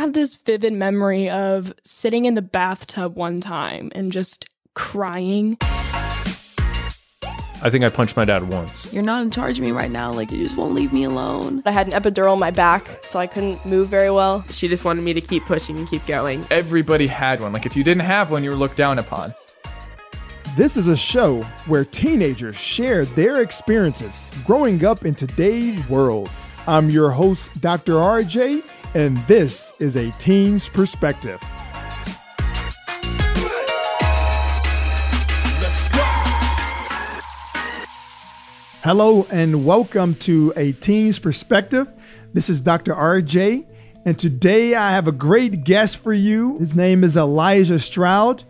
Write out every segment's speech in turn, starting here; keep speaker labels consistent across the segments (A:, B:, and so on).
A: have this vivid memory of sitting in the bathtub one time and just crying.
B: I think I punched my dad once.
C: You're not in charge of me right now. Like, you just won't leave me alone.
D: I had an epidural in my back, so I couldn't move very well.
E: She just wanted me to keep pushing and keep going.
F: Everybody had one. Like, if you didn't have one, you were looked down upon.
G: This is a show where teenagers share their experiences growing up in today's world. I'm your host, Dr. RJ, and this is A Teen's Perspective. Hello and welcome to A Teen's Perspective. This is Dr. RJ, and today I have a great guest for you. His name is Elijah Stroud.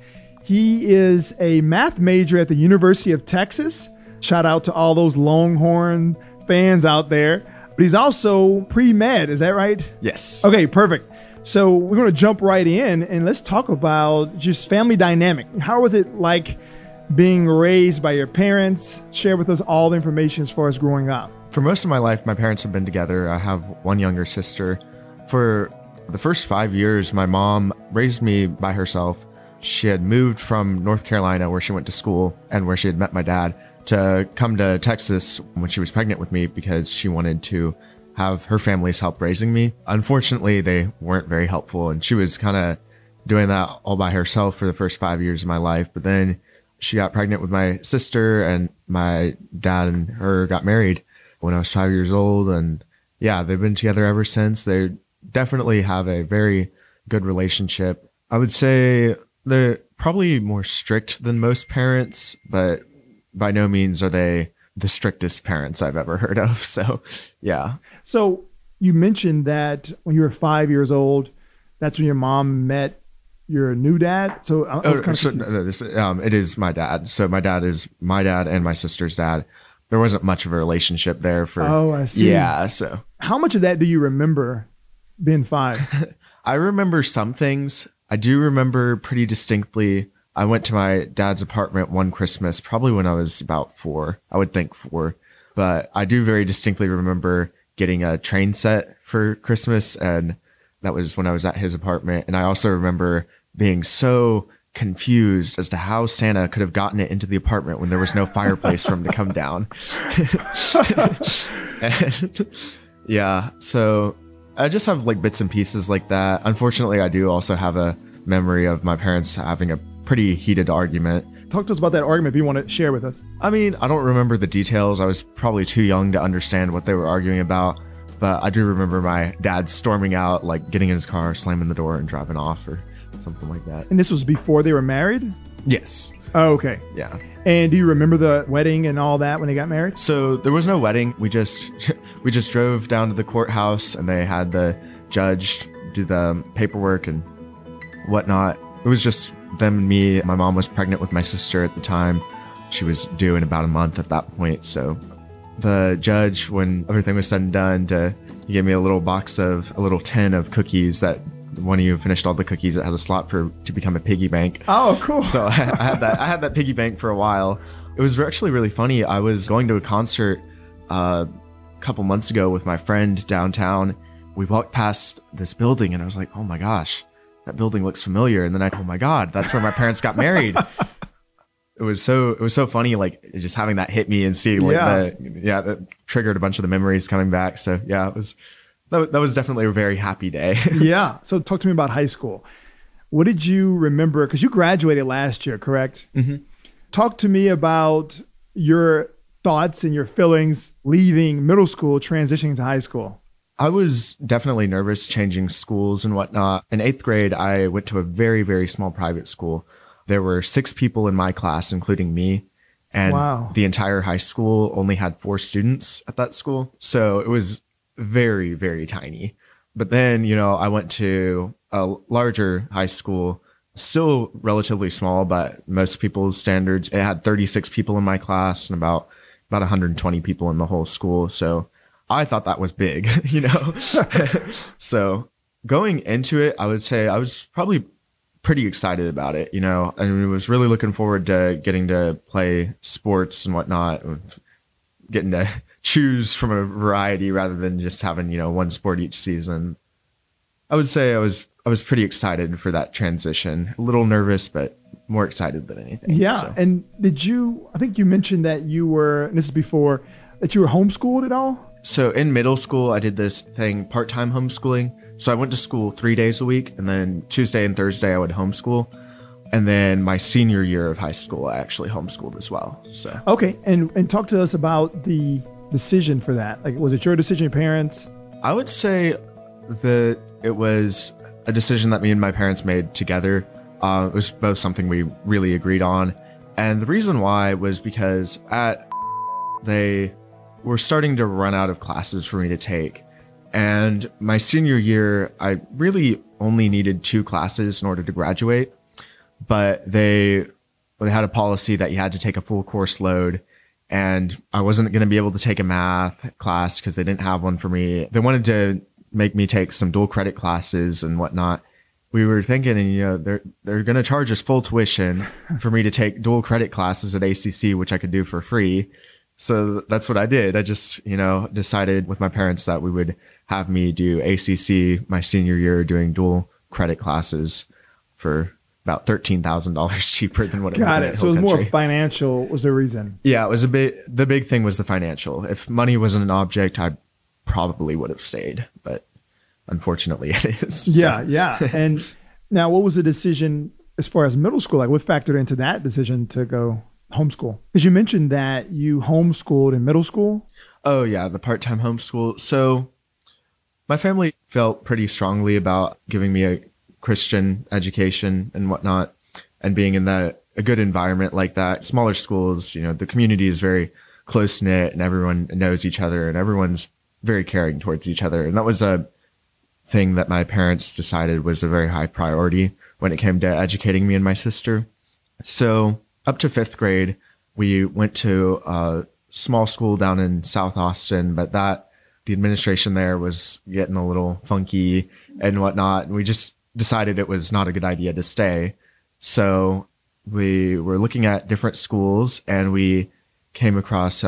G: He is a math major at the University of Texas. Shout out to all those Longhorn fans out there. But he's also pre-med, is that right?
F: Yes.
G: Okay, perfect. So we're going to jump right in and let's talk about just family dynamic. How was it like being raised by your parents? Share with us all the information as far as growing up.
H: For most of my life, my parents have been together. I have one younger sister. For the first 5 years, my mom raised me by herself. She had moved from North Carolina, where she went to school and where she had met my dad, to come to Texas when she was pregnant with me because she wanted to have her family's help raising me. Unfortunately, they weren't very helpful, and she was kind of doing that all by herself for the first 5 years of my life. But then she got pregnant with my sister, and my dad and her got married when I was 5 years old. And yeah, they've been together ever since. They definitely have a very good relationship. I would say they're probably more strict than most parents, but by no means are they the strictest parents I've ever heard of. So yeah. So you mentioned that when you were 5 years old, that's when your mom met your new dad. So I was kind of confused. It is my dad. So my dad is my dad and my sister's dad. There wasn't much of a relationship there for.
G: Oh, I see.
H: Yeah. So
G: how much of that do you remember being five?
H: I remember some things. I do remember pretty distinctly. I went to my dad's apartment one Christmas, probably when I was about 4. I would think 4. But I do very distinctly remember getting a train set for Christmas, and that was when I was at his apartment. And I also remember being so confused as to how Santa could have gotten it into the apartment when there was no fireplace for him to come down. And, yeah, so I just have like bits and pieces like that. Unfortunately, I do also have a memory of my parents having a pretty heated argument.
G: Talk to us about that argument if you want to share with us.
H: I mean, I don't remember the details. I was probably too young to understand what they were arguing about. But I do remember my dad storming out, like getting in his car, slamming the door and driving off or something like that.
G: And this was before they were married?
H: Yes.
G: Oh, okay.
H: Yeah.
G: And do you remember the wedding and all that when they got married?
H: So there was no wedding. We just drove down to the courthouse and they had the judge do the paperwork and whatnot. It was just them and me. My mom was pregnant with my sister at the time. She was due in about a month at that point. So the judge, when everything was said and done, he gave me a little tin of cookies that when you finished all the cookies, it had a slot to become a piggy bank.
G: Oh, cool.
H: So I had that piggy bank for a while. It was actually really funny. I was going to a concert a couple months ago with my friend downtown. We walked past this building and I was like, oh my gosh, that building looks familiar. And then oh my God, that's where my parents got married. It was so funny, like just having that hit me and seeing like that triggered a bunch of the memories coming back. So yeah, that was definitely a very happy day.
G: Yeah. So talk to me about high school. What did you remember? Because you graduated last year, correct?
H: Mm-hmm.
G: Talk to me about your thoughts and your feelings leaving middle school, transitioning to high school.
H: I was definitely nervous changing schools and whatnot. In 8th grade, I went to a very, very small private school. There were 6 people in my class, including me. And
G: wow.
H: The entire high school only had 4 students at that school. So it was very, very tiny. But then, I went to a larger high school, still relatively small, but most people's standards. It had 36 people in my class and about 120 people in the whole school. So I thought that was big, So going into it, I would say I was probably pretty excited about it, and I was really looking forward to getting to play sports and whatnot, getting to choose from a variety rather than just having, one sport each season. I would say I was pretty excited for that transition. A little nervous, but more excited than anything.
G: Yeah.
H: So.
G: And I think you mentioned that you were, and this is before, that you were homeschooled at all?
H: So in middle school, I did this thing, part-time homeschooling. So I went to school 3 days a week, and then Tuesday and Thursday I would homeschool. And then my senior year of high school, I actually homeschooled as well. So
G: Okay. And talk to us about the decision for that. Like, was it your decision, your parents?
H: I would say that it was a decision that me and my parents made together. It was both something we really agreed on. And the reason why was because they were starting to run out of classes for me to take. And my senior year, I really only needed 2 classes in order to graduate. But they had a policy that you had to take a full course load. And I wasn't going to be able to take a math class because they didn't have one for me. They wanted to make me take some dual credit classes and whatnot. We were thinking, and they're going to charge us full tuition for me to take dual credit classes at ACC, which I could do for free. So that's what I did. I just, decided with my parents that we would have me do ACC my senior year, doing dual credit classes for about $13,000 cheaper than what it would
G: Got
H: have been
G: it. So it was
H: at Hill
G: more
H: Country.
G: financial was the reason.
H: Yeah, it was the big thing was the financial. If money wasn't an object, I probably would have stayed, but unfortunately it is. So.
G: Yeah. And now what was the decision as far as middle school? Like what factored into that decision to go homeschool? Because you mentioned that you homeschooled in middle school.
H: Oh yeah, the part-time homeschool. So my family felt pretty strongly about giving me a Christian education and whatnot, and being in a good environment like that. Smaller schools, the community is very close knit and everyone knows each other and everyone's very caring towards each other. And that was a thing that my parents decided was a very high priority when it came to educating me and my sister. So up to 5th grade, we went to a small school down in South Austin, but the administration there was getting a little funky and whatnot. And we just decided it was not a good idea to stay. So we were looking at different schools and we came across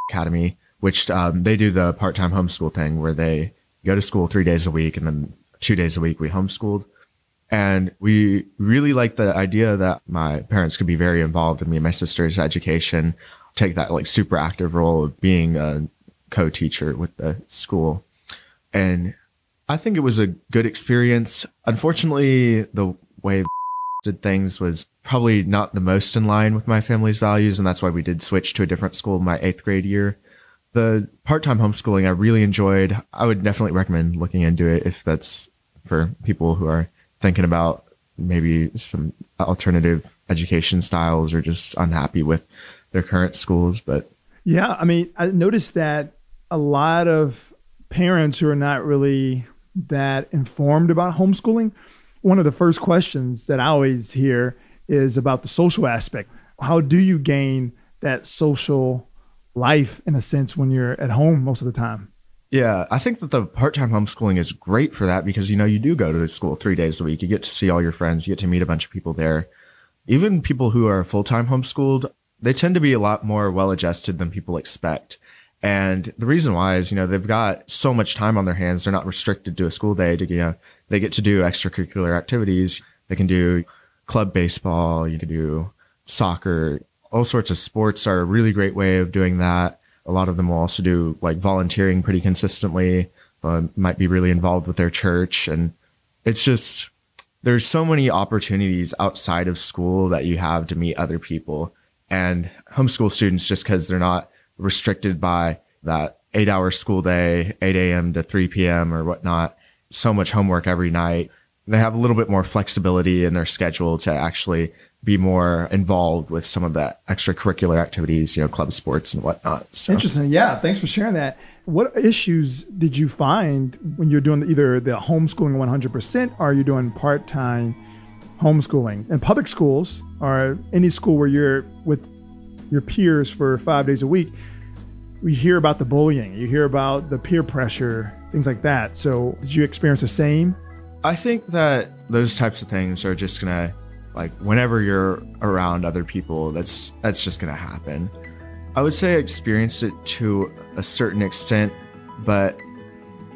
H: Academy, which they do the part-time homeschool thing where they go to school 3 days a week and then 2 days a week we homeschooled. And we really liked the idea that my parents could be very involved in me and my sister's education, take that like super active role of being a co-teacher with the school. And I think it was a good experience. Unfortunately, the way did things was probably not the most in line with my family's values, and that's why we did switch to a different school my 8th grade year. The part-time homeschooling I really enjoyed. I would definitely recommend looking into it if that's for people who are thinking about maybe some alternative education styles or just unhappy with their current schools. But
G: yeah, I mean, I noticed that a lot of parents who are not really that informed about homeschooling, one of the first questions that I always hear is about the social aspect. How do you gain that social life in a sense when you're at home most of the time?
H: Yeah, I think that the part-time homeschooling is great for that because, you do go to school 3 days a week. You get to see all your friends. You get to meet a bunch of people there. Even people who are full-time homeschooled, they tend to be a lot more well-adjusted than people expect. And the reason why is, they've got so much time on their hands. They're not restricted to a school day. They get to do extracurricular activities. They can do club baseball. You can do soccer. All sorts of sports are a really great way of doing that. A lot of them will also do like volunteering pretty consistently. Might be really involved with their church. And it's just, there's so many opportunities outside of school that you have to meet other people. And homeschool students, just because they're not restricted by that 8-hour school day, 8 a.m. to 3 p.m. or whatnot, so much homework every night. They have a little bit more flexibility in their schedule to actually be more involved with some of the extracurricular activities, club sports and whatnot. So.
G: Interesting. Yeah. Thanks for sharing that. What issues did you find when you're doing either the homeschooling 100% or you're doing part-time homeschooling? In public schools or any school where you're with your peers for 5 days a week, we hear about the bullying, you hear about the peer pressure, things like that. So did you experience the same?
H: I think that those types of things are just gonna, like, whenever you're around other people, that's just gonna happen. I would say I experienced it to a certain extent, but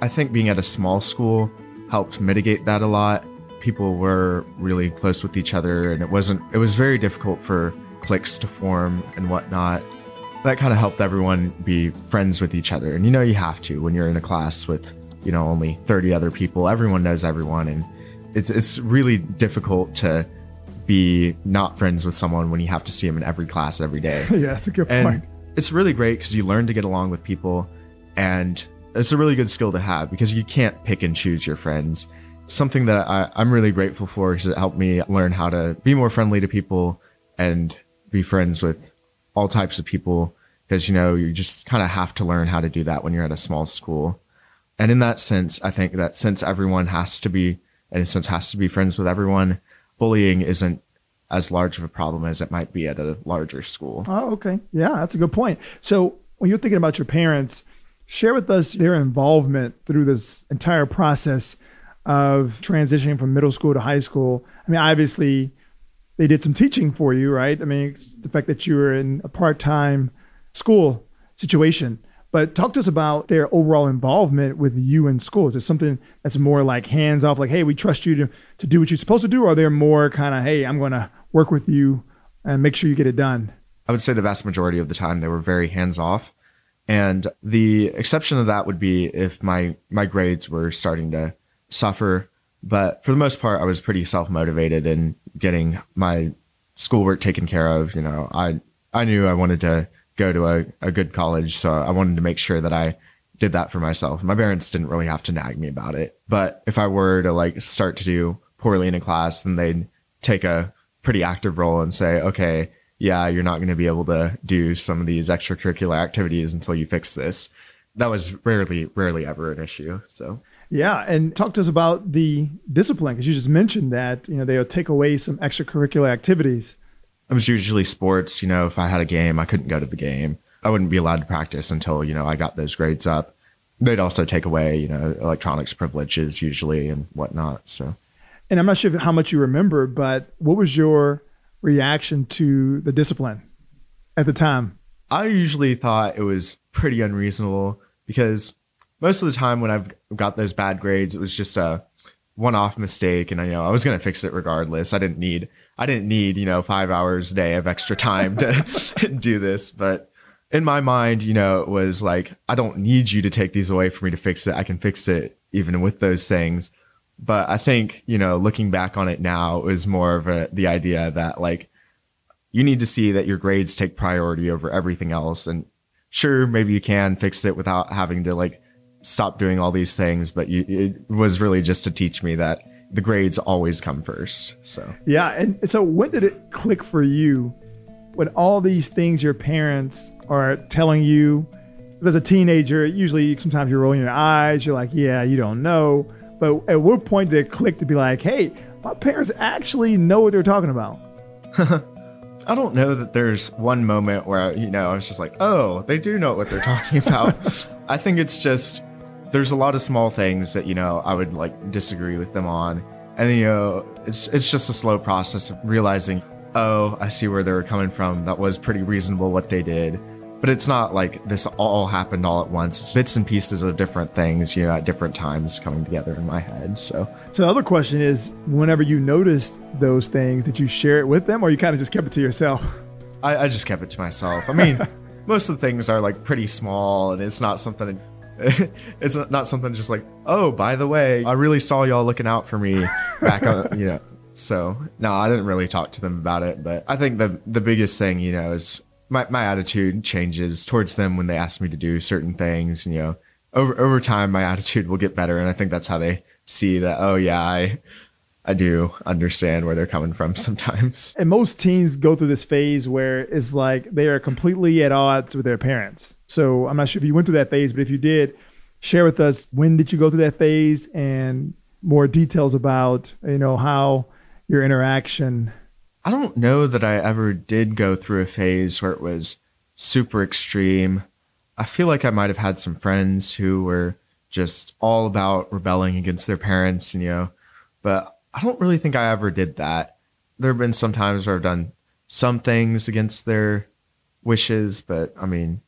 H: I think being at a small school, helped mitigate that a lot. People were really close with each other, and it was very difficult for cliques to form and whatnot. That kind of helped everyone be friends with each other. And you have to when you're in a class with, only 30 other people. Everyone knows everyone, and it's really difficult to be not friends with someone when you have to see them in every class every day.
G: Yeah, that's a good point.
H: It's really great because you learn to get along with people, and it's a really good skill to have because you can't pick and choose your friends. Something that I'm really grateful for because it helped me learn how to be more friendly to people and be friends with all types of people, because you just kind of have to learn how to do that when you're at a small school. And in that sense, I think that since everyone has to be friends with everyone, bullying isn't as large of a problem as it might be at a larger school.
G: Oh, okay. Yeah, that's a good point. So when you're thinking about your parents, share with us their involvement through this entire process of transitioning from middle school to high school. I mean, obviously they did some teaching for you, right? I mean, it's the fact that you were in a part-time school situation, but talk to us about their overall involvement with you in school. Is it something that's more like hands-off, like, hey, we trust you to do what you're supposed to do? Or are they more kind of, hey, I'm going to work with you and make sure you get it done?
H: I would say the vast majority of the time they were very hands-off. And the exception of that would be if my grades were starting to suffer. But for the most part, I was pretty self-motivated in getting my schoolwork taken care of. I knew I wanted to go to a good college, so I wanted to make sure that I did that for myself. My parents didn't really have to nag me about it. But if I were to start to do poorly in a class, then they'd take a pretty active role and say, okay, yeah, you're not going to be able to do some of these extracurricular activities until you fix this. That was rarely ever an issue. So
G: yeah, and talk to us about the discipline, because you just mentioned that they'll take away some extracurricular activities.
H: It was usually sports. If I had a game, I couldn't go to the game. I wouldn't be allowed to practice until I got those grades up. They'd also take away electronics privileges usually and whatnot. So,
G: and I'm not sure how much you remember, but what was your reaction to the discipline at the time?
H: I usually thought it was pretty unreasonable because most of the time when I've got those bad grades, it was just a one-off mistake, and I was going to fix it regardless. I didn't need 5 hours a day of extra time to do this. But in my mind, it was like, I don't need you to take these away for me to fix it. I can fix it even with those things. But I think, looking back on it now, it was more of the idea that you need to see that your grades take priority over everything else. And sure, maybe you can fix it without having to stop doing all these things. But it was really just to teach me that the grades always come first. So, yeah.
G: And so when did it click for you when all these things your parents are telling you? As a teenager, usually sometimes you're rolling your eyes. You're like, yeah, you don't know. But at what point did it click to be like, hey, my parents actually know what they're talking about?
H: I don't know that there's one moment where, I was just like, oh, they do know what they're talking about. I think it's just, there's a lot of small things that, I would disagree with them on. And, it's just a slow process of realizing, oh, I see where they were coming from. That was pretty reasonable what they did. But it's not like this all happened all at once. It's bits and pieces of different things, at different times coming together in my head. So
G: the other question is, whenever you noticed those things, did you share it with them, or you kind of just kept it to yourself?
H: I just kept it to myself. I mean, most of the things are pretty small, and it's not something just like, oh, by the way, I really saw y'all looking out for me back on, So no, I didn't really talk to them about it. But I think the biggest thing, is my attitude changes towards them when they ask me to do certain things. Over time, my attitude will get better. And I think that's how they see that, oh yeah, I do understand where they're coming from sometimes.
G: And most teens go through this phase where it's like they are completely at odds with their parents. So I'm not sure if you went through that phase, but if you did, share with us, when did you go through that phase, and more details about, how your interaction.
H: I don't know that I ever did go through a phase where it was super extreme. I feel like I might have had some friends who were just all about rebelling against their parents, but I don't really think I ever did that. There have been some times where I've done some things against their wishes, but I mean,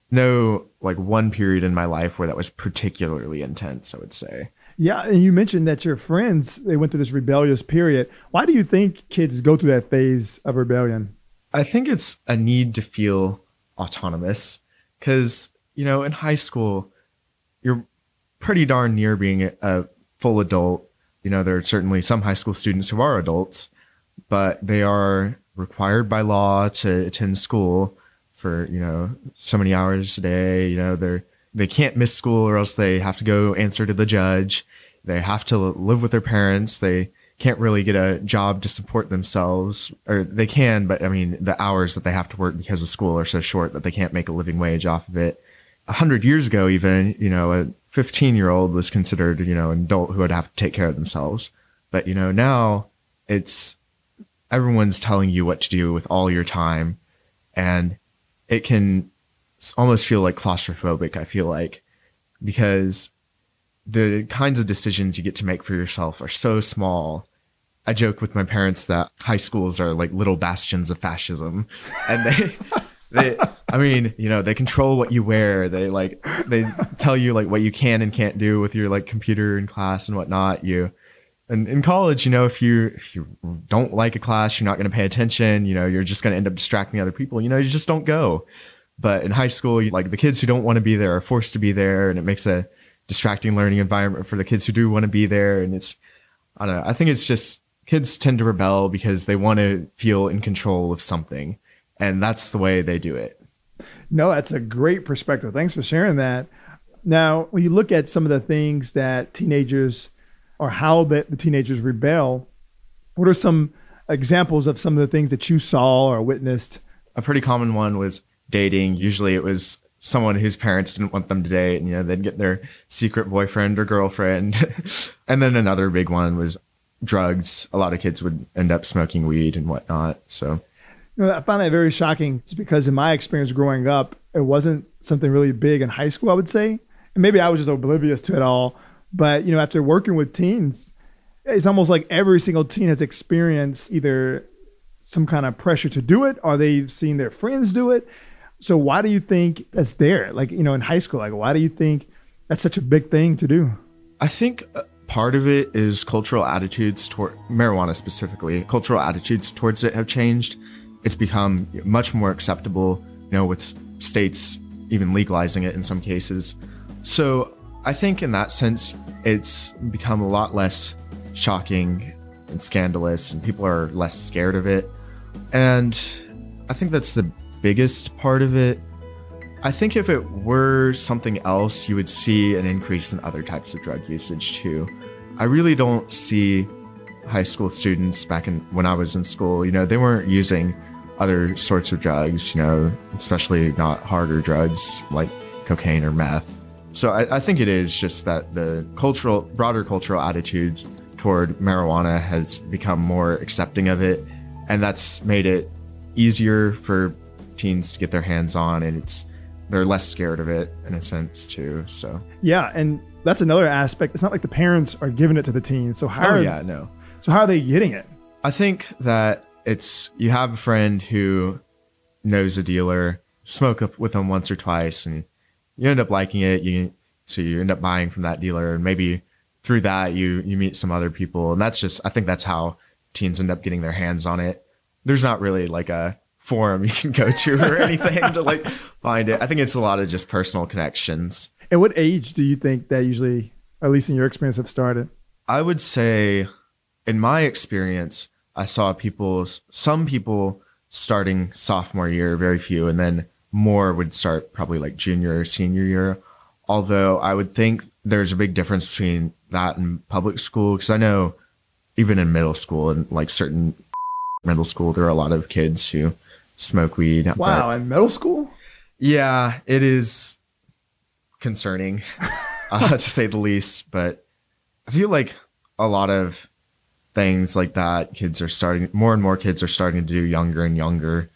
H: no one period in my life where that was particularly intense, I would say.
G: Yeah, and you mentioned that your friends, they went through this rebellious period. Why do you think kids go through that phase of rebellion?
H: I think it's a need to feel autonomous because, in high school, you're pretty darn near being a full adult. There are certainly some high school students who are adults, but they are required by law to attend school for, so many hours a day. They can't miss school or else they have to go answer to the judge. They have to live with their parents. They can't really get a job to support themselves, or they can, but I mean, the hours that they have to work because of school are so short that they can't make a living wage off of it. 100 years ago, even, a 15-year-old was considered, an adult who would have to take care of themselves. But, now it's everyone's telling you what to do with all your time. And it can almost feel like claustrophobic, I feel like, because the kinds of decisions you get to make for yourself are so small. I joke with my parents that high schools are like little bastions of fascism, and they control what you wear. They tell you like what you can and can't do with your like computer in class and whatnot. And in college, if you don't like a class, you're not going to pay attention. You're just going to end up distracting other people. You just don't go. But in high school, the kids who don't want to be there are forced to be there, and it makes a distracting learning environment for the kids who do want to be there. And I don't know. I think it's just kids tend to rebel because they want to feel in control of something. And that's the way they do it.
G: No, that's a great perspective. Thanks for sharing that. Now, when you look at some of the things that teenagers or how the teenagers rebel, what are some examples of some of the things that you saw or witnessed?
H: A pretty common one was dating. Usually it was someone whose parents didn't want them to date, and they'd get their secret boyfriend or girlfriend. And then another big one was drugs. A lot of kids would end up smoking weed and whatnot. So
G: I find that very shocking. It's because in my experience growing up, it wasn't something really big in high school, I would say. And maybe I was just oblivious to it all. But after working with teens, it's almost like every single teen has experienced either some kind of pressure to do it, or they've seen their friends do it. So why do you think that's there? Like, in high school, why do you think that's such a big thing to do?
H: I think part of it is cultural attitudes toward marijuana specifically. Cultural attitudes towards it have changed. It's become much more acceptable, with states even legalizing it in some cases. So I think in that sense, it's become a lot less shocking and scandalous, and people are less scared of it. And I think that's the biggest part of it. I think if it were something else, you would see an increase in other types of drug usage too. I really don't see high school students when I was in school, they weren't using other sorts of drugs, especially not harder drugs like cocaine or meth. So I think it is just that the broader cultural attitudes toward marijuana has become more accepting of it, and that's made it easier for teens to get their hands on, and they're less scared of it in a sense too. So
G: yeah, and that's another aspect. It's not like the parents are giving it to the teens. So how are they getting it?
H: I think that you have a friend who knows a dealer, smoke up with them once or twice, and you end up liking it. So you end up buying from that dealer, and maybe through that you meet some other people, and I think that's how teens end up getting their hands on it. There's not really like a forum you can go to or anything to find it. I think it's a lot of just personal connections.
G: At what age do you think that usually, at least in your experience, have started?
H: I would say, in my experience, I saw some people starting sophomore year, very few, and then more would start probably like junior or senior year. Although I would think there's a big difference between that and public school, because I know even in middle school and like certain middle school, there are a lot of kids who smoke weed.
G: Wow, in middle school?
H: Yeah, it is concerning, to say the least. But I feel like a lot of things like that, more and more kids are starting to do younger and younger.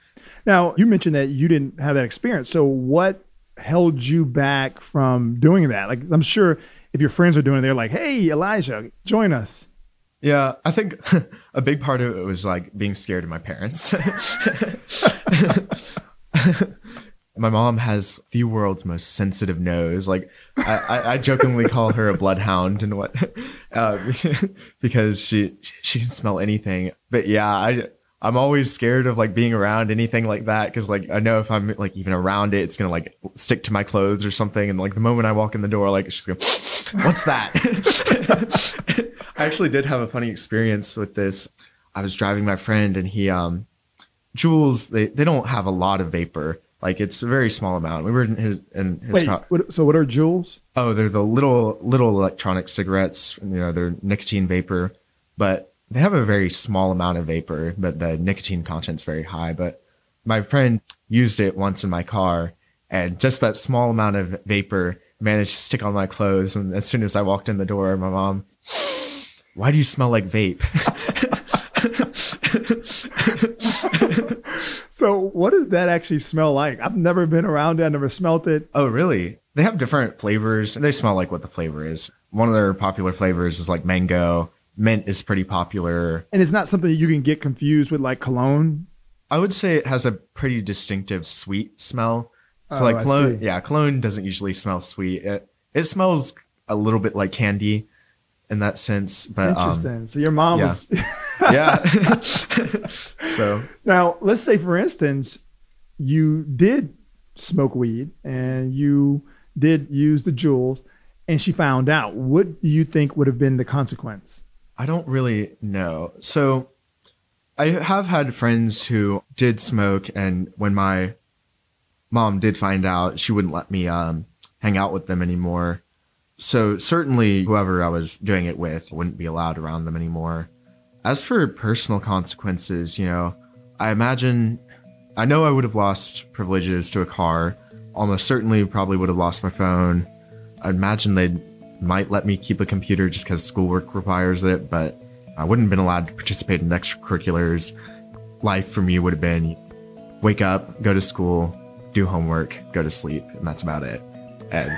G: Now, you mentioned that you didn't have that experience. So what held you back from doing that? Like, I'm sure if your friends are doing it, they're like, hey, Elijah, join us.
H: Yeah, I think a big part of it was like being scared of my parents. My mom has the world's most sensitive nose. Like I jokingly call her a bloodhound and what, because she can smell anything. But yeah, I'm always scared of like being around anything like that, because like I know if I'm like even around it, it's gonna like stick to my clothes or something. And like the moment I walk in the door, like she's going, "What's that?" I actually did have a funny experience with this. I was driving my friend, and he Juuls, they don't have a lot of vapor. Like it's a very small amount. We were in his
G: Wait,
H: car.
G: so what are Juuls?
H: Oh, they're the little electronic cigarettes. You know, they're nicotine vapor, but they have a very small amount of vapor, but the nicotine content's very high. But my friend used it once in my car, and just that small amount of vapor managed to stick on my clothes. And as soon as I walked in the door, my mom, "Why do you smell like vape?"
G: So what does that actually smell like? I've never been around it. I never smelt it.
H: Oh, really? They have different flavors. They smell like what the flavor is. One of their popular flavors is like mango. Mint is pretty popular.
G: And it's not something you can get confused with like cologne.
H: I would say it has a pretty distinctive sweet smell. So
G: Oh,
H: like
G: I
H: cologne,
G: see.
H: yeah, cologne doesn't usually smell sweet. It smells a little bit like candy in that sense. But
G: Interesting. So your mom
H: yeah.
G: was...
H: Yeah. So
G: Now, let's say, for instance, you did smoke weed and you did use the Juuls and she found out. What do you think would have been the consequence?
H: I don't really know. So I have had friends who did smoke, and when my mom did find out, she wouldn't let me hang out with them anymore. So certainly whoever I was doing it with wouldn't be allowed around them anymore. As for personal consequences, you know, I know I would have lost privileges to a car. Almost certainly probably would have lost my phone. I imagine they might let me keep a computer just because schoolwork requires it, but I wouldn't have been allowed to participate in extracurriculars. Life for me would have been wake up, go to school, do homework, go to sleep, and that's about it. And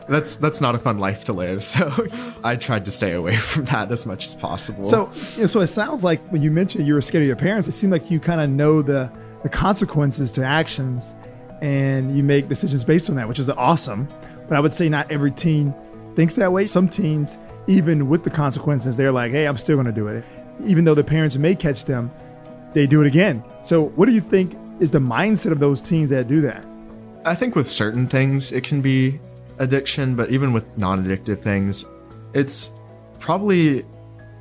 H: that's not a fun life to live. So I tried to stay away from that as much as possible.
G: So it sounds like when you mentioned you were scared of your parents, it seemed like you kind of know the consequences to actions and you make decisions based on that, which is awesome. But I would say not every teen thinks that way. Some teens, even with the consequences, they're like, hey, I'm still going to do it. Even though the parents may catch them, they do it again. So what do you think is the mindset of those teens that do that?
H: I think with certain things, it can be addiction, but even with non-addictive things, it's probably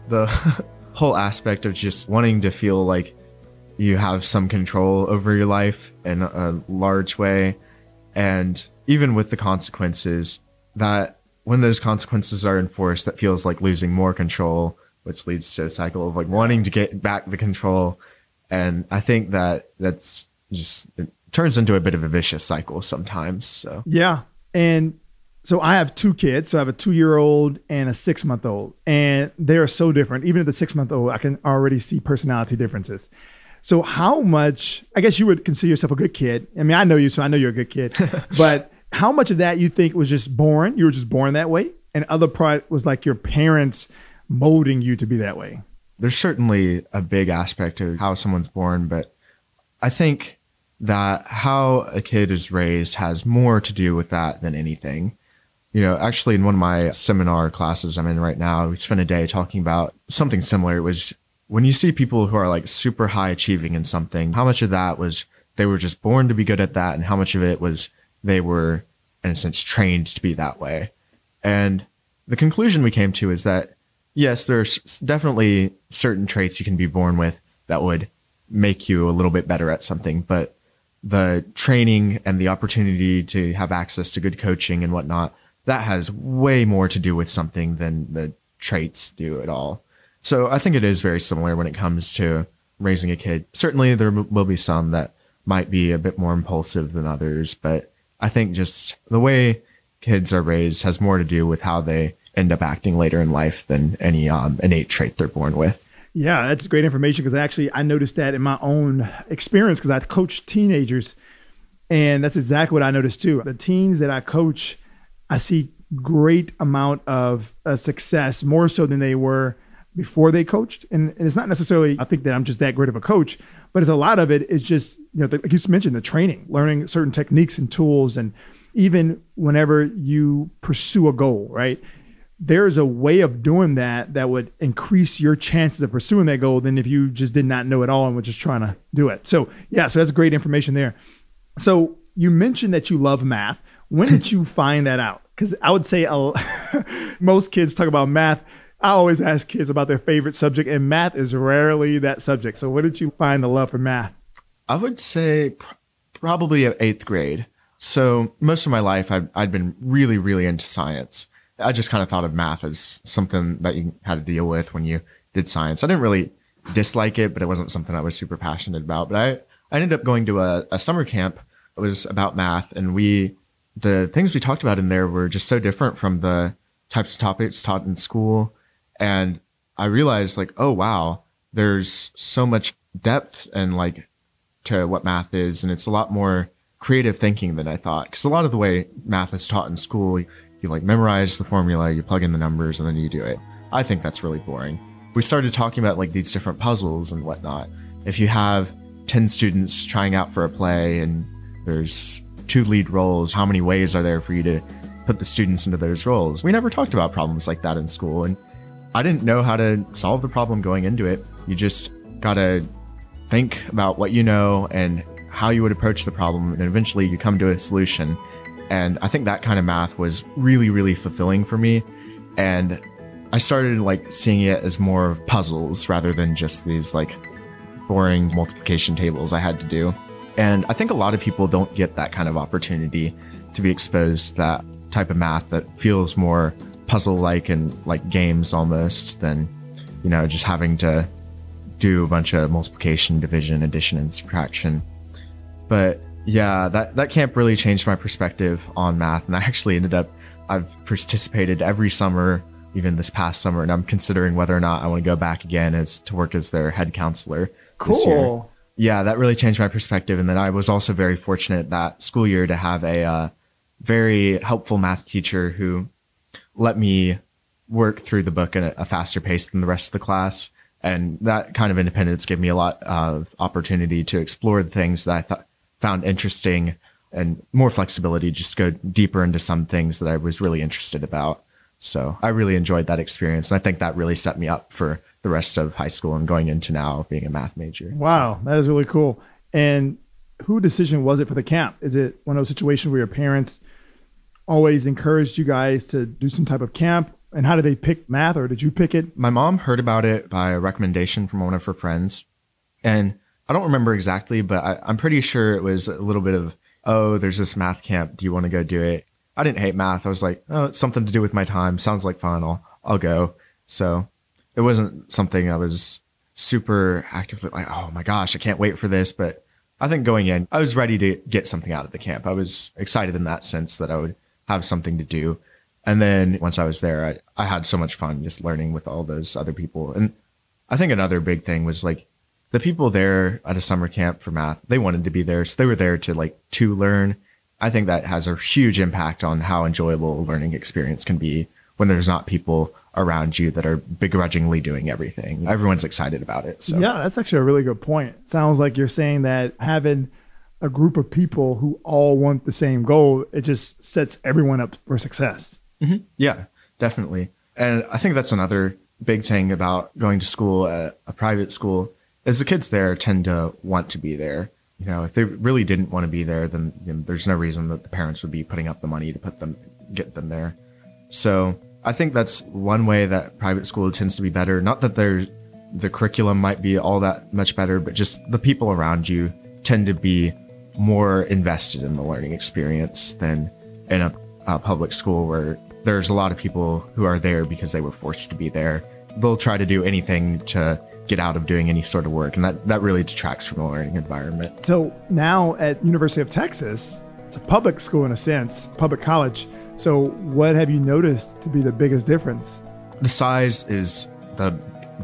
H: the whole aspect of just wanting to feel like you have some control over your life in a large way. And even with the consequences, that when those consequences are enforced, that feels like losing more control, which leads to a cycle of like wanting to get back the control. And I think that's just... it turns into a bit of a vicious cycle sometimes. So
G: yeah. And so I have two kids. So I have a 2-year-old and a 6-month-old, and they are so different. Even at the 6-month-old, I can already see personality differences. So how much, I guess you would consider yourself a good kid. I mean, I know you, so I know you're a good kid, but how much of that you think was just born? You were just born that way. And other part was like your parents molding you to be that way.
H: There's certainly a big aspect of how someone's born, but I think that how a kid is raised has more to do with that than anything. You know, actually in one of my seminar classes I'm in right now, we spent a day talking about something similar. It was when you see people who are like super high achieving in something, how much of that was they were just born to be good at that, and how much of it was they were, in a sense, trained to be that way. And the conclusion we came to is that, yes, there's definitely certain traits you can be born with that would make you a little bit better at something, but the training and the opportunity to have access to good coaching and whatnot, that has way more to do with something than the traits do at all. So I think it is very similar when it comes to raising a kid. Certainly there will be some that might be a bit more impulsive than others, but I think just the way kids are raised has more to do with how they end up acting later in life than any innate trait they're born with.
G: Yeah, that's great information, because I noticed that in my own experience, because I coach teenagers, and that's exactly what I noticed too. The teens that I coach, I see great amount of success, more so than they were before they coached. And it's not necessarily, I think that I'm just that great of a coach, but it's a lot of it is just, like you mentioned, the training, learning certain techniques and tools. And even whenever you pursue a goal, right? There's a way of doing that that would increase your chances of pursuing that goal than if you just did not know it all and were just trying to do it. So yeah, so that's great information there. So you mentioned that you love math. When did you find that out? Because I would say most kids talk about math. I always ask kids about their favorite subject, and math is rarely that subject. So when did you find the love for math?
H: I would say probably at 8th grade. So most of my life, I'd been really, really into science. I just kind of thought of math as something that you had to deal with when you did science. I didn't really dislike it, but it wasn't something I was super passionate about. But I ended up going to a summer camp. It was about math, and the things we talked about in there were just so different from the types of topics taught in school. And I realized like, oh, wow, there's so much depth and like to what math is. And it's a lot more creative thinking than I thought. Because a lot of the way math is taught in school, you like memorize the formula, you plug in the numbers, and then you do it. I think that's really boring. We started talking about like these different puzzles and whatnot. If you have 10 students trying out for a play and there's 2 lead roles, how many ways are there for you to put the students into those roles? We never talked about problems like that in school. And I didn't know how to solve the problem going into it. You just gotta think about what you know and how you would approach the problem, and eventually you come to a solution. And I think that kind of math was really, really fulfilling for me. And I started like seeing it as more of puzzles rather than just these like boring multiplication tables I had to do. And I think a lot of people don't get that kind of opportunity to be exposed to that type of math that feels more puzzle-like and like games almost than, just having to do a bunch of multiplication, division, addition, and subtraction. But yeah, that camp really changed my perspective on math. And I actually I've participated every summer, even this past summer, and I'm considering whether or not I want to go back again to work as their head counselor this year.
G: Cool.
H: Yeah, that really changed my perspective. And then I was also very fortunate that school year to have a very helpful math teacher who let me work through the book at a faster pace than the rest of the class. And that kind of independence gave me a lot of opportunity to explore the things that I found interesting, and more flexibility, just go deeper into some things that I was really interested about. So I really enjoyed that experience. And I think that really set me up for the rest of high school and going into now being a math major.
G: Wow, that is really cool. And whose decision was it for the camp? Is it one of those situations where your parents always encouraged you guys to do some type of camp? And how did they pick math, or did you pick it?
H: My mom heard about it by a recommendation from one of her friends. And I don't remember exactly, but I'm pretty sure it was a little bit of, oh, there's this math camp. Do you want to go do it? I didn't hate math. I was like, oh, it's something to do with my time. Sounds like fun. I'll go. So it wasn't something I was super actively like, oh my gosh, I can't wait for this. But I think going in, I was ready to get something out of the camp. I was excited in that sense that I would have something to do. And then once I was there, I had so much fun just learning with all those other people. And I think another big thing was like the people there at a summer camp for math, they wanted to be there. So they were there to learn. I think that has a huge impact on how enjoyable a learning experience can be when there's not people around you that are begrudgingly doing everything. Everyone's excited about it. So
G: yeah, that's actually a really good point. It sounds like you're saying that having a group of people who all want the same goal, it just sets everyone up for success.
H: Mm-hmm. Yeah, definitely. And I think that's another big thing about going to school at a private school is the kids there tend to want to be there. If they really didn't want to be there, then there's no reason that the parents would be putting up the money to get them there. So I think that's one way that private school tends to be better. Not that the curriculum might be all that much better, but just the people around you tend to be more invested in the learning experience than in a public school where there's a lot of people who are there because they were forced to be there. They'll try to do anything to get out of doing any sort of work, and that really detracts from the learning environment.
G: So now at University of Texas, it's a public school in a sense, public college. So what have you noticed to be the biggest difference?
H: The size is the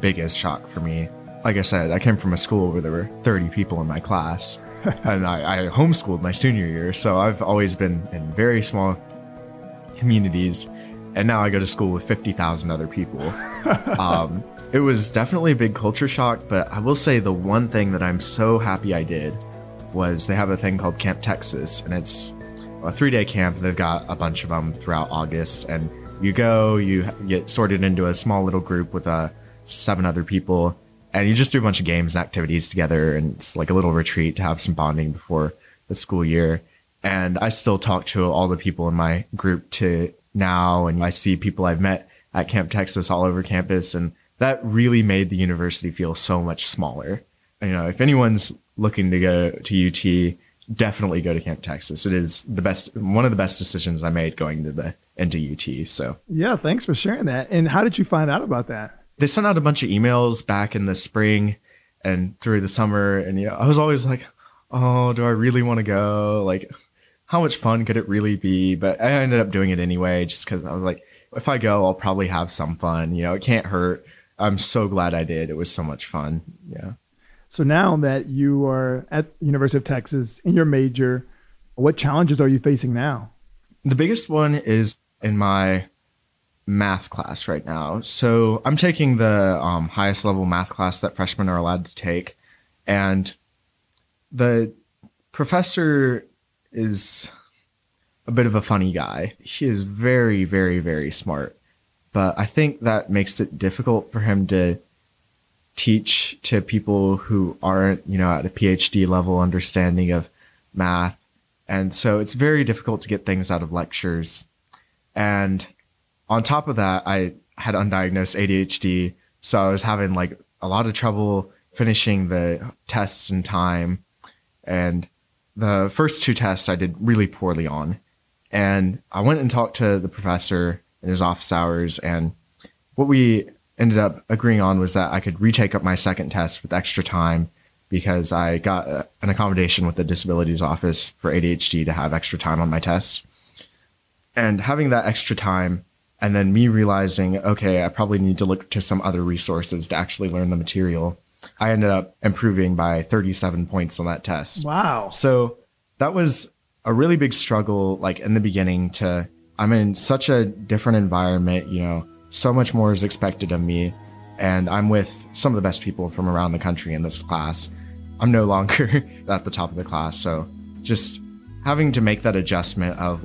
H: biggest shock for me. Like I said, I came from a school where there were 30 people in my class, and I homeschooled my senior year, so I've always been in very small communities, and now I go to school with 50,000 other people. It was definitely a big culture shock, but I will say the one thing that I'm so happy I did was they have a thing called Camp Texas, and it's a 3-day camp. They've got a bunch of them throughout August, and you go, you get sorted into a small little group with 7 other people, and you just do a bunch of games and activities together, and it's like a little retreat to have some bonding before the school year. And I still talk to all the people in my group to now, and I see people I've met at Camp Texas all over campus, and that really made the university feel so much smaller. You know, if anyone's looking to go to UT, definitely go to Camp Texas. It is one of the best decisions I made going into UT. So
G: Yeah, thanks for sharing that. And how did you find out about that?
H: they sent out a bunch of emails back in the spring and through the summer, and I was always like, oh, do I really want to go? Like, how much fun could it really be? But I ended up doing it anyway, just because I was like, if I go, I'll probably have some fun. It can't hurt. I'm so glad I did. It was so much fun. Yeah.
G: So now that you are at University of Texas in your major, what challenges are you facing now?
H: The biggest one is in my math class right now. So I'm taking the highest level math class that freshmen are allowed to take. And the professor is a bit of a funny guy. He is very, very, very smart. But I think that makes it difficult for him to teach to people who aren't, at a PhD level understanding of math. And so it's very difficult to get things out of lectures. And on top of that, I had undiagnosed ADHD. So I was having a lot of trouble finishing the tests in time. And the first 2 tests I did really poorly on. And I went and talked to the professor in his office hours. And what we ended up agreeing on was that I could retake up my second test with extra time because I got an accommodation with the disabilities office for ADHD to have extra time on my tests. And having that extra time, and then me realizing, okay, I probably need to look to some other resources to actually learn the material, I ended up improving by 37 points on that test.
G: Wow.
H: So that was a really big struggle, in the beginning I'm in such a different environment, so much more is expected of me. And I'm with some of the best people from around the country in this class. I'm no longer at the top of the class. So just having to make that adjustment of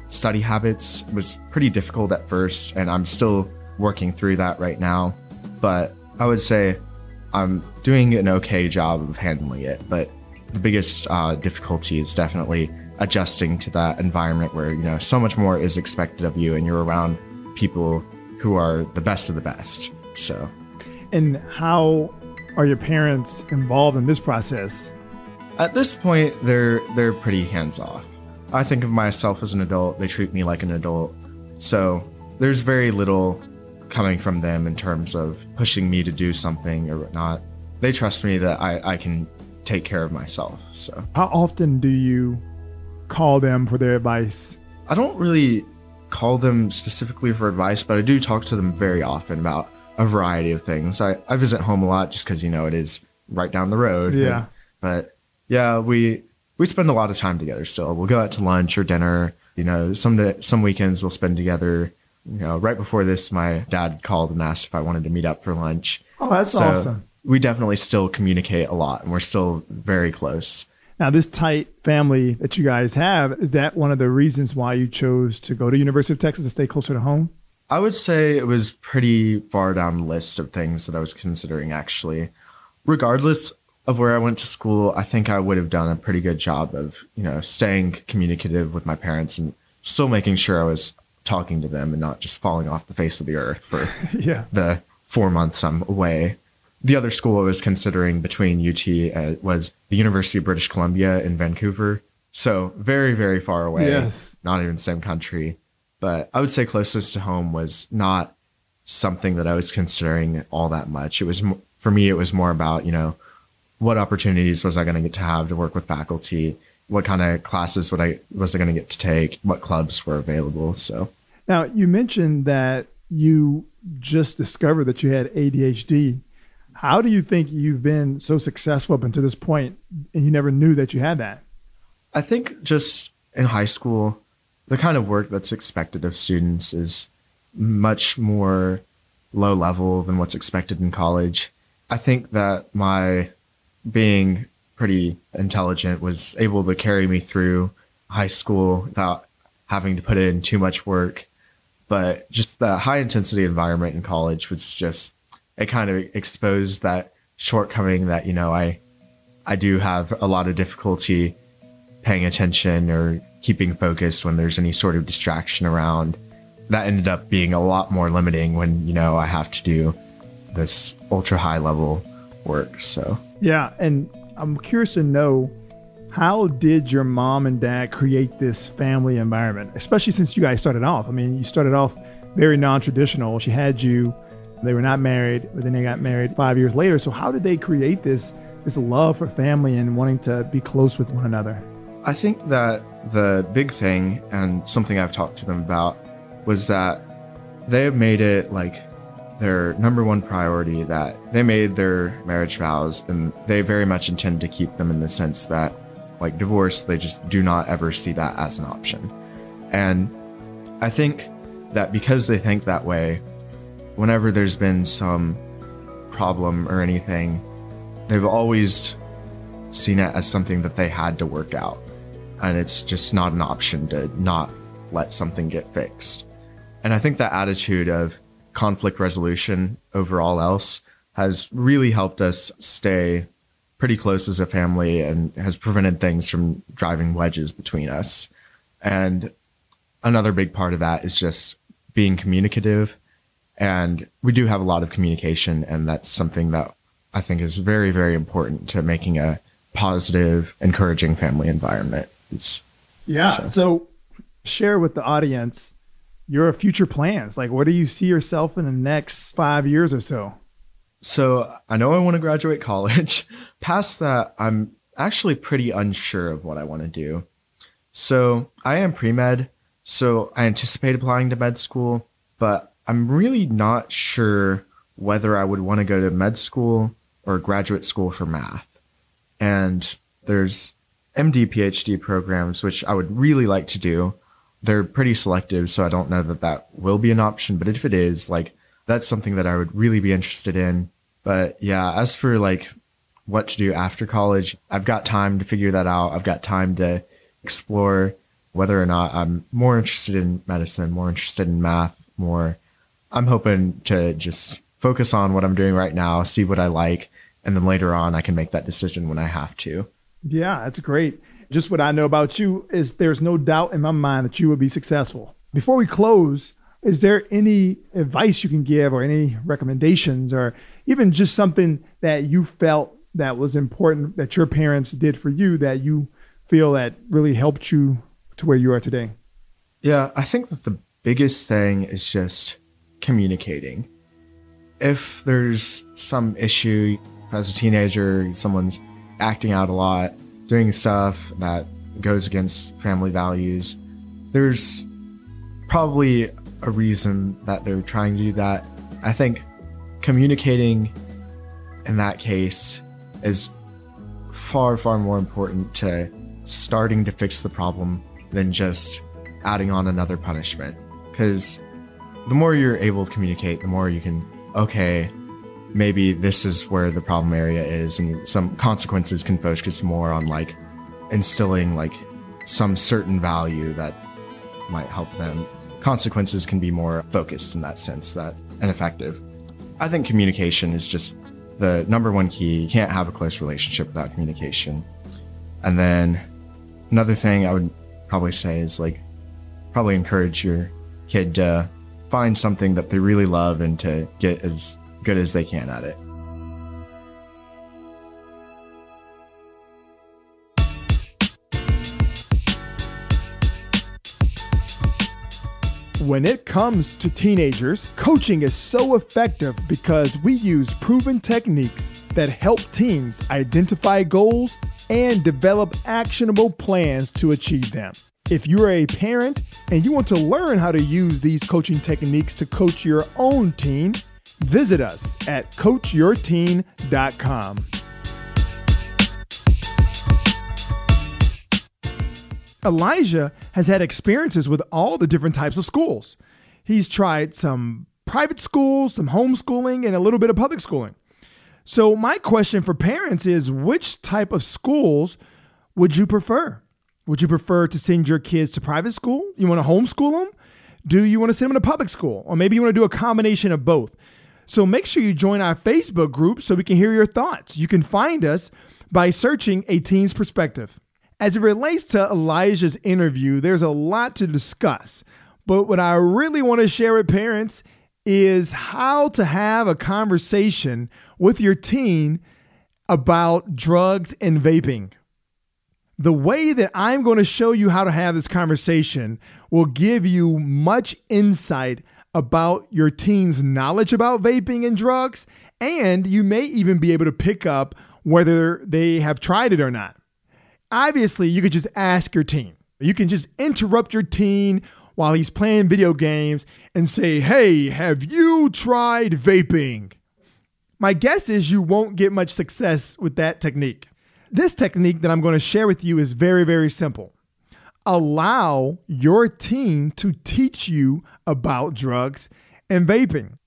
H: study habits was pretty difficult at first. And I'm still working through that right now. But I would say I'm doing an okay job of handling it. But the biggest difficulty is definitely adjusting to that environment where, so much more is expected of you and you're around people who are the best of the best. So,
G: and how are your parents involved in this process?
H: At this point, they're pretty hands-off. I think of myself as an adult. They treat me like an adult. So there's very little coming from them in terms of pushing me to do something or whatnot. They trust me that I can take care of myself. So
G: how often do you call them for their advice?
H: I don't really call them specifically for advice, but I do talk to them very often about a variety of things. I visit home a lot just because, it is right down the road.
G: Yeah.
H: But yeah, we spend a lot of time together still. We'll go out to lunch or dinner. Some weekends we'll spend together. Right before this, my dad called and asked if I wanted to meet up for lunch.
G: Oh, that's awesome.
H: We definitely still communicate a lot, and we're still very close.
G: Now, this tight family that you guys have, is that one of the reasons why you chose to go to University of Texas to stay closer to home?
H: I would say it was pretty far down the list of things that I was considering, actually. Regardless of where I went to school, I think I would have done a pretty good job of, staying communicative with my parents and still making sure I was talking to them and not just falling off the face of the earth for the 4 months I'm away. The other school I was considering between UT was the University of British Columbia in Vancouver. So very, very far away.
G: Yes. Not
H: even the same country. But I would say closest to home was not something that I was considering all that much. It was, for me, it was more about, what opportunities was I going to get to have to work with faculty? What kind of classes was I going to get to take? What clubs were available? So
G: now you mentioned that you just discovered that you had ADHD. How do you think you've been so successful up until this point and you never knew that you had that?
H: I think just in high school, the kind of work that's expected of students is much more low level than what's expected in college. I think that my being pretty intelligent was able to carry me through high school without having to put in too much work. But just the high intensity environment in college was just, it kind of exposed that shortcoming that, I do have a lot of difficulty paying attention or keeping focused when there's any sort of distraction around. That ended up being a lot more limiting when, I have to do this ultra high level work. So,
G: Yeah. And I'm curious to know, how did your mom and dad create this family environment, especially since you guys started off? I mean, you started off very non-traditional. She had you, they were not married, but then they got married 5 years later. So how did they create this love for family and wanting to be close with one another?
H: I think that the big thing, and something I've talked to them about, was that they have made it like their number one priority, that they made their marriage vows and they very much intend to keep them, in the sense that, like, divorce, they just do not ever see that as an option. And I think that because they think that way, whenever there's been some problem or anything, they've always seen it as something that they had to work out. And it's just not an option to not let something get fixed. And I think that attitude of conflict resolution over all else has really helped us stay pretty close as a family and has prevented things from driving wedges between us. And another big part of that is just being communicative. And we do have a lot of communication, and that's something that I think is very, very important to making a positive, encouraging family environment.
G: So share with the audience your future plans. Like, where do you see yourself in the next 5 years or so?
H: So I know I want to graduate college. Past that, I'm actually pretty unsure of what I want to do. So I am pre-med, so I anticipate applying to med school, but I'm really not sure whether I would want to go to med school or graduate school for math. And there's MD, PhD programs, which I would really like to do. They're pretty selective, so I don't know that that will be an option. But if it is, like, that's something that I would really be interested in. But yeah, as for like what to do after college, I've got time to figure that out. I've got time to explore whether or not I'm more interested in medicine, more interested in math, more. I'm hoping to just focus on what I'm doing right now, see what I like, and then later on I can make that decision when I have to.
G: Yeah, that's great. Just what I know about you is there's no doubt in my mind that you would be successful. Before we close, is there any advice you can give or any recommendations or even just something that you felt that was important that your parents did for you that you feel that really helped you to where you are today?
H: Yeah, I think that the biggest thing is just communicating. If there's some issue as a teenager, someone's acting out a lot, doing stuff that goes against family values, there's probably a reason that they're trying to do that. I think communicating in that case is far, far more important to starting to fix the problem than just adding on another punishment. Because the more you're able to communicate, the more you can, okay, maybe this is where the problem area is, and some consequences can focus more on like instilling like some certain value that might help them. Consequences can be more focused in that sense, that and effective. I think communication is just the number one key. You can't have a close relationship without communication. And then another thing I would probably say is like probably encourage your kid to find something that they really love and to get as good as they can at it.
G: When it comes to teenagers, coaching is so effective because we use proven techniques that help teens identify goals and develop actionable plans to achieve them. If you're a parent and you want to learn how to use these coaching techniques to coach your own teen, visit us at coachyourteen.com. Elijah has had experiences with all the different types of schools. He's tried some private schools, some homeschooling, and a little bit of public schooling. So my question for parents is, which type of schools would you prefer? Would you prefer to send your kids to private school? You want to homeschool them? Do you want to send them to public school? Or maybe you want to do a combination of both. So make sure you join our Facebook group so we can hear your thoughts. You can find us by searching A Teen's Perspective. As it relates to Elijah's interview, there's a lot to discuss. But what I really want to share with parents is how to have a conversation with your teen about drugs and vaping. The way that I'm going to show you how to have this conversation will give you much insight about your teen's knowledge about vaping and drugs, and you may even be able to pick up whether they have tried it or not. Obviously, you could just ask your teen. You can just interrupt your teen while he's playing video games and say, "Hey, have you tried vaping?" My guess is you won't get much success with that technique. This technique that I'm going to share with you is very, very simple. Allow your teen to teach you about drugs and vaping.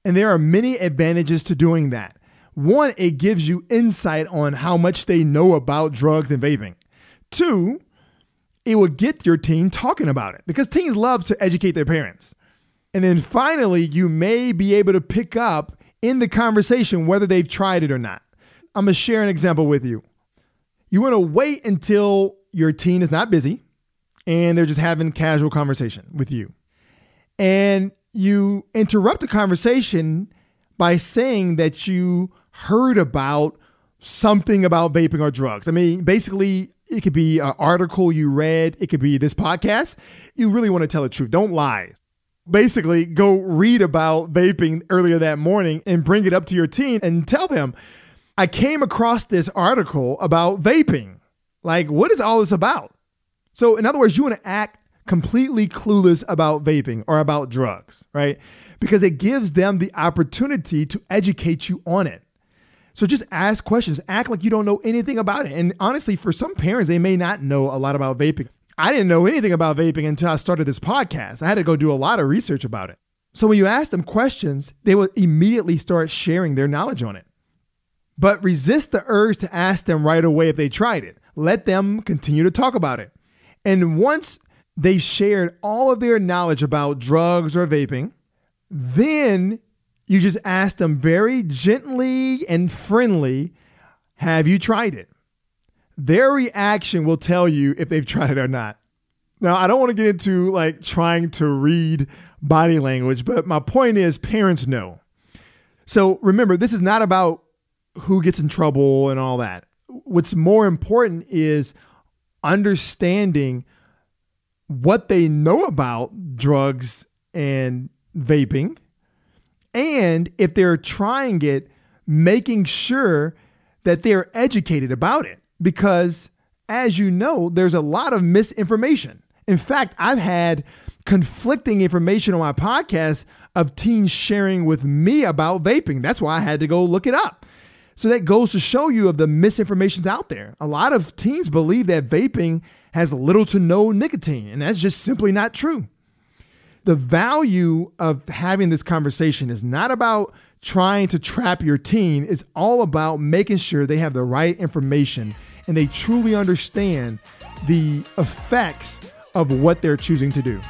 G: And there are many advantages to doing that. One, it gives you insight on how much they know about drugs and vaping. Two, it will get your teen talking about it because teens love to educate their parents. And then finally, you may be able to pick up in the conversation whether they've tried it or not. I'm going to share an example with you. You want to wait until your teen is not busy and they're just having casual conversation with you. And you interrupt the conversation by saying that you heard about something about vaping or drugs. I mean, basically, it could be an article you read. It could be this podcast. You really want to tell the truth. Don't lie. Basically, go read about vaping earlier that morning and bring it up to your teen and tell them, I came across this article about vaping. Like, what is all this about? So in other words, you want to act completely clueless about vaping or about drugs, right? Because it gives them the opportunity to educate you on it. So just ask questions, act like you don't know anything about it. And honestly, for some parents, they may not know a lot about vaping. I didn't know anything about vaping until I started this podcast. I had to go do a lot of research about it. So when you ask them questions, they will immediately start sharing their knowledge on it. But resist the urge to ask them right away if they tried it. Let them continue to talk about it. And once they've shared all of their knowledge about drugs or vaping, then you just ask them very gently and friendly, have you tried it? Their reaction will tell you if they've tried it or not. Now, I don't want to get into like trying to read body language, but my point is parents know. So remember, this is not about who gets in trouble and all that. What's more important is understanding what they know about drugs and vaping. And if they're trying it, making sure that they're educated about it. Because as you know, there's a lot of misinformation. In fact, I've had conflicting information on my podcast of teens sharing with me about vaping. That's why I had to go look it up. So that goes to show you of the misinformation's out there. A lot of teens believe that vaping has little to no nicotine, and that's just simply not true. The value of having this conversation is not about trying to trap your teen. It's all about making sure they have the right information and they truly understand the effects of what they're choosing to do.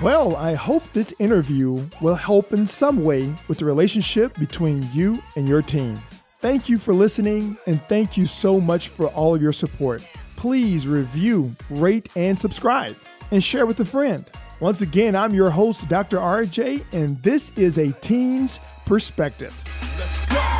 G: Well, I hope this interview will help in some way with the relationship between you and your teen. Thank you for listening, and thank you so much for all of your support. Please review, rate, and subscribe, and share with a friend. Once again, I'm your host, Dr. RJ, and this is A Teen's Perspective. Let's go.